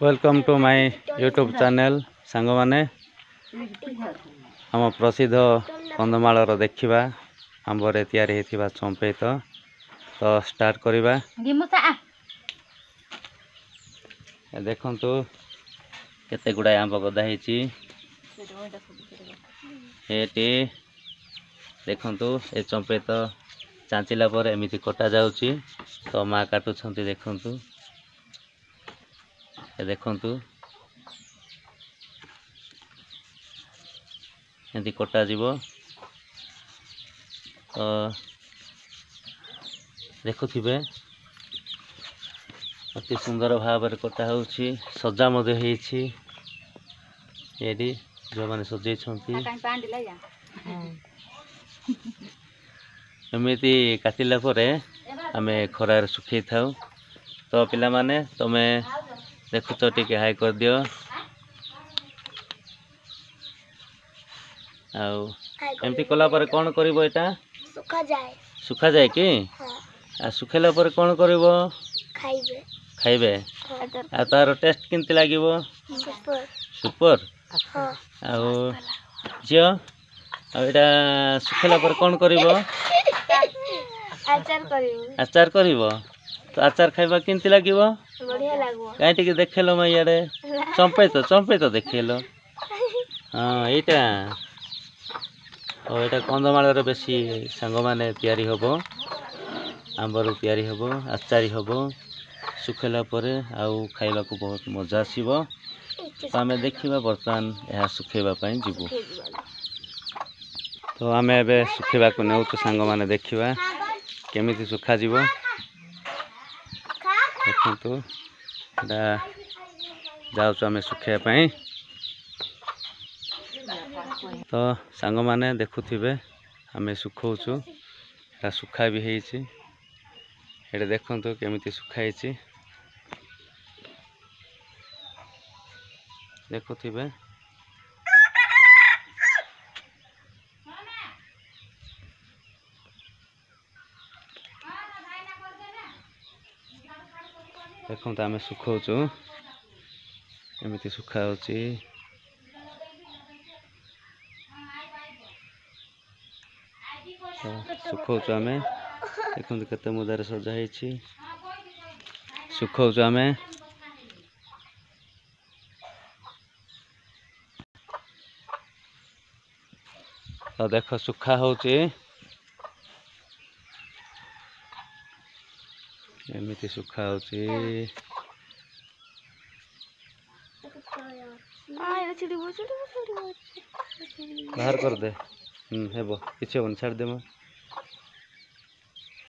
welcome to my YouTube channel song माने हम प्रसिद्ध कंधमाल देखा आंबर तैयारी होता चंपेत तो स्टार्ट करवा देखु केते गुड़ाए आंब गदा होती देखु ए चंपेत चांचिला पर एमती कटा जाउची तो माँ काटुंट देखु देखु एमती कटा जीव तो देखुथिबे अति सुंदर भाव कटा होउची सजा मधे हेछि एडी जो माने सजै छंती एमती काटिला परे आमे खरार सुखै थाउ तो पिला माने तमे देखुच टिके हाई कर दियो आउ एमती कला परे कोन करिवो एटा सुखा जाए कि आ सुखेला परे कोन करिवो खाइबे आ तार टेस्ट किंती लागिवो सुपर आउ जियो आ एटा सुखेला परे कोन करिवो आचार करिवो तो आचार खाइबा किंती लागिवो बढ़िया लागो काई टिके देखेलो म याडे चंपे तो देखेलो हां एटा ओ एटा कंधमाल रे बेसी संग माने तयारी होबो आंबर तयारी होबो आचारी होबो सुखेला परे आउ खाइबा को बहुत मजा आसीबो तो आमे देखिबा बर्तमान यह सुखेबा पई जिवो तो आमे एबे सुखेबा को नेउ तो संग माने देखिबा केमिति सुखा जीवो देखंतु एटा जाउछ आमे सुखे पई तो सांग माने देखुथिबे आमे सुखौछु एटा सुखा भी हेछि एटा देखंतु केमिति सुखाइछि देखुथिबे देखंतु आमे सुखौछु एमिति सुखा होछि सुखौछु आमे देखंतु केते मुदारे सजा हेछि सुखौछु आमे तो देखो सुखा होछि एमिति सुखा होछि बाहर कर दे हेबो किछ होन छाड़ देमा